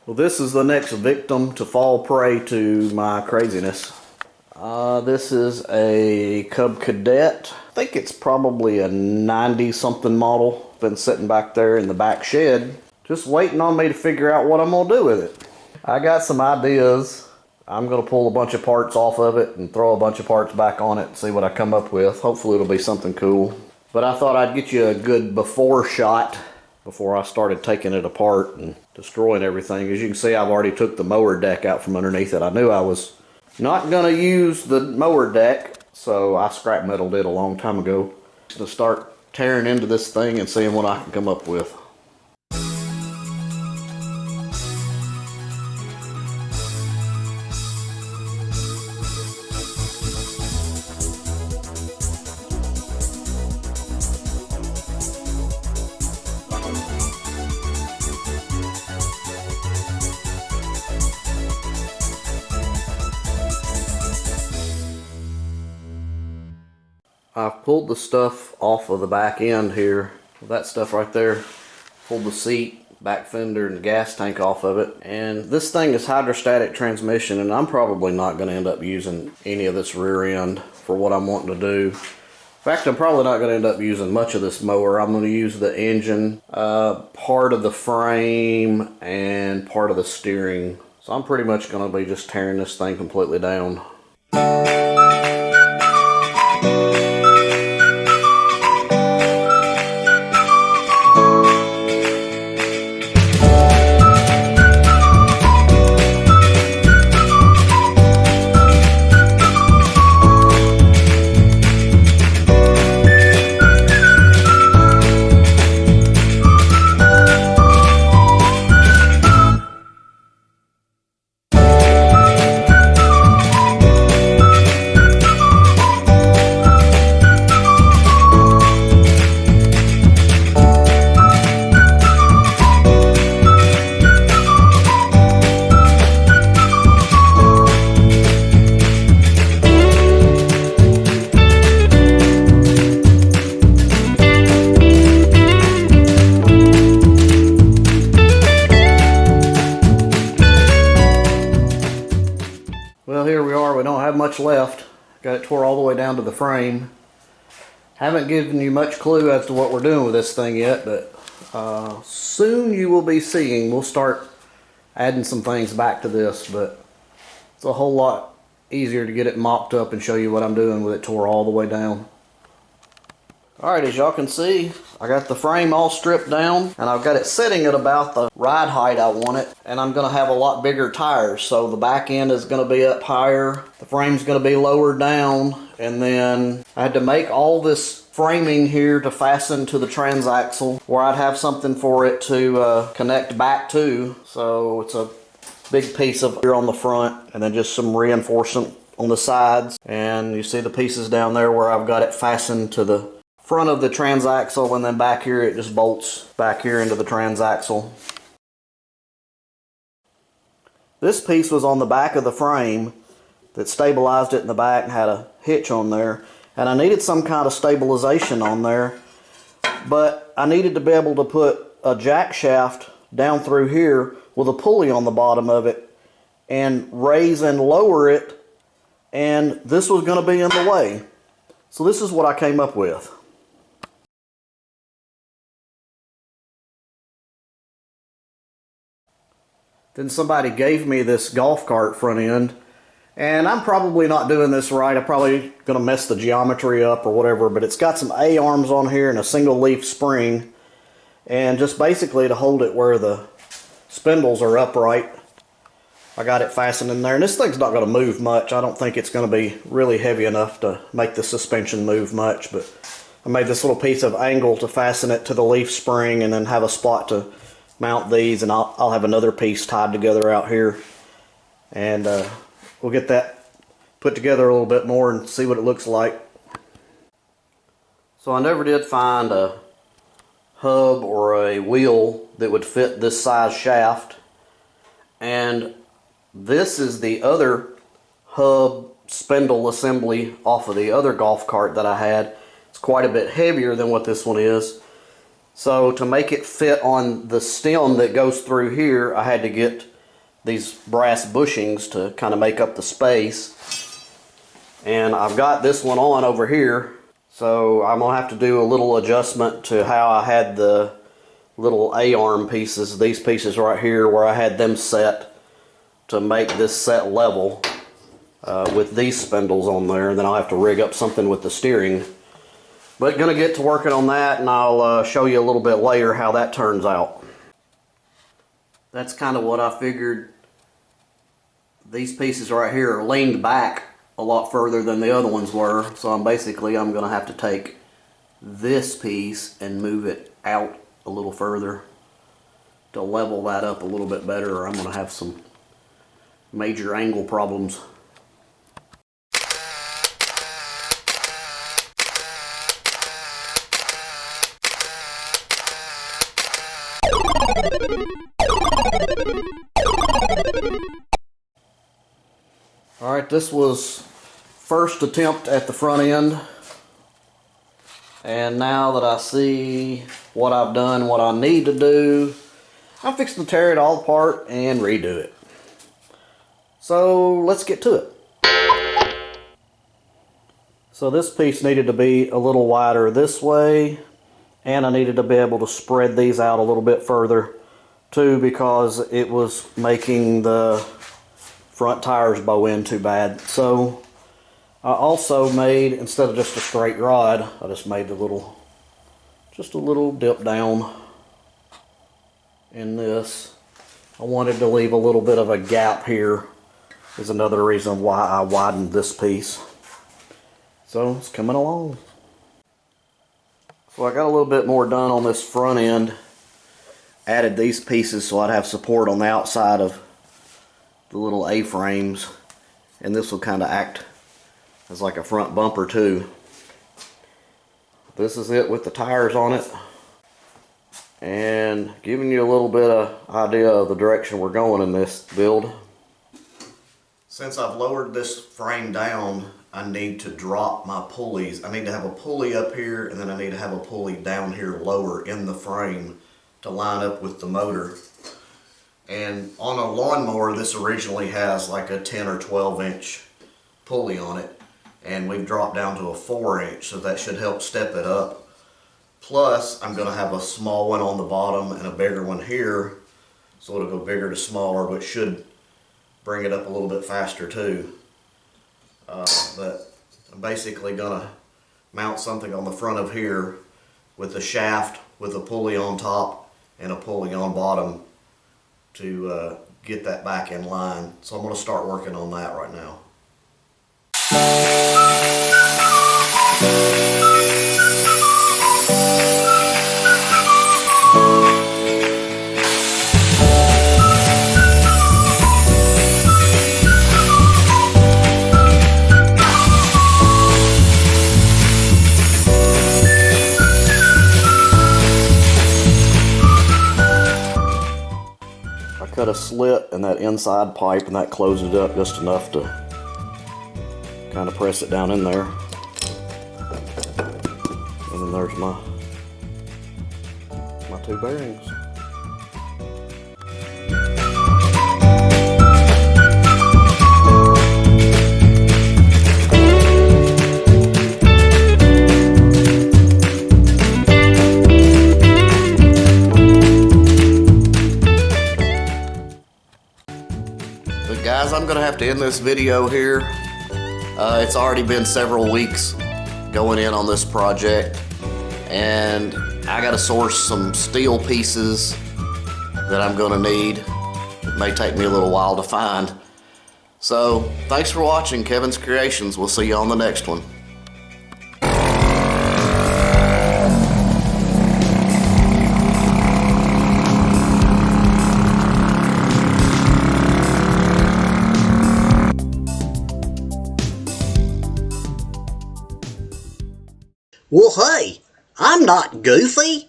Well, this is the next victim to fall prey to my craziness. This is a Cub Cadet. I think it's probably a 90-something model. Been sitting back there in the back shed, just waiting on me to figure out what I'm gonna do with it. I got some ideas. I'm gonna pull a bunch of parts off of it and throw a bunch of parts back on it and see what I come up with. Hopefully it'll be something cool. But I thought I'd get you a good before shot before I started taking it apart and destroying everything. As you can see, I've already took the mower deck out from underneath it. I knew I was not gonna use the mower deck, so I scrap metaled it a long time ago to start tearing into this thing and seeing what I can come up with. I've pulled the stuff off of the back end here. That stuff right there. Pulled the seat, back fender, and the gas tank off of it. And this thing is hydrostatic transmission, and I'm probably not going to end up using any of this rear end for what I'm wanting to do. In fact, I'm probably not going to end up using much of this mower. I'm going to use the engine, part of the frame, and part of the steering. So I'm pretty much going to be just tearing this thing completely down. Well, here we are. We don't have much left. Got it tore all the way down to the frame. Haven't given you much clue as to what we're doing with this thing yet, but soon you will be seeing. We'll start adding some things back to this, but it's a whole lot easier to get it mocked up and show you what I'm doing with it tore all the way down. Alright, as y'all can see, I got the frame all stripped down, and I've got it sitting at about the ride height I want it, and I'm going to have a lot bigger tires, so the back end is going to be up higher, the frame's going to be lower down, and then I had to make all this framing here to fasten to the transaxle, where I'd have something for it to connect back to, so it's a big piece of here on the front, and then just some reinforcement on the sides, and you see the pieces down there where I've got it fastened to the front of the transaxle, and then back here it just bolts back here into the transaxle. This piece was on the back of the frame that stabilized it in the back and had a hitch on there, and I needed some kind of stabilization on there, but I needed to be able to put a jack shaft down through here with a pulley on the bottom of it and raise and lower it, and this was going to be in the way. So this is what I came up with. Then somebody gave me this golf cart front end, and I'm probably not doing this right. I'm probably going to mess the geometry up or whatever, but it's got some A-arms on here and a single leaf spring, and just basically to hold it where the spindles are upright. I got it fastened in there, and this thing's not going to move much. I don't think it's going to be really heavy enough to make the suspension move much, but I made this little piece of angle to fasten it to the leaf spring and then have a spot to mount these, and I'll have another piece tied together out here, and we'll get that put together a little bit more and see what it looks like. So I never did find a hub or a wheel that would fit this size shaft, and this is the other hub spindle assembly off of the other golf cart that I had. It's quite a bit heavier than what this one is. So to make it fit on the stem that goes through here, I had to get these brass bushings to kind of make up the space. And I've got this one on over here, so I'm gonna have to do a little adjustment to how I had the little A-arm pieces, these pieces right here, where I had them set to make this set level with these spindles on there. And then I'll have to rig up something with the steering. But gonna get to working on that, and I'll show you a little bit later how that turns out. That's kind of what I figured. These pieces right here are leaned back a lot further than the other ones were, so I'm gonna have to take this piece and move it out a little further to level that up a little bit better, or I'm gonna have some major angle problems. Alright, this was first attempt at the front end, and now that I see what I've done, what I need to do, I'm fixing to tear it all apart and redo it. So let's get to it. So this piece needed to be a little wider this way, and I needed to be able to spread these out a little bit further too, because it was making the front tires bow in too bad. So I also made, instead of just a straight rod, I just made just a little dip down in this. I wanted to leave a little bit of a gap here, is another reason why I widened this piece. So it's coming along. So I got a little bit more done on this front end. Added these pieces so I'd have support on the outside of the little A-frames, and this will kind of act as like a front bumper too. This is it with the tires on it, and giving you a little bit of idea of the direction we're going in this build. Since I've lowered this frame down, I need to drop my pulleys. I need to have a pulley up here, and then I need to have a pulley down here lower in the frame to line up with the motor. And on a lawnmower, this originally has like a 10 or 12 inch pulley on it, and we've dropped down to a 4-inch, so that should help step it up. Plus, I'm going to have a small one on the bottom and a bigger one here, so it'll go bigger to smaller, which should bring it up a little bit faster too. But I'm basically going to mount something on the front of here with a shaft with a pulley on top and a pulley on bottom to get that back in line. So I'm going to start working on that right now. Cut a slit in that inside pipe, and that closes it up just enough to kind of press it down in there. And then there's my two bearings. Guys, I'm gonna have to end this video here. It's already been several weeks going in on this project, and I gotta source some steel pieces that I'm gonna need. It may take me a little while to find. So thanks for watching Kevin's Creations. We'll see you on the next one. Well, hey, I'm not goofy.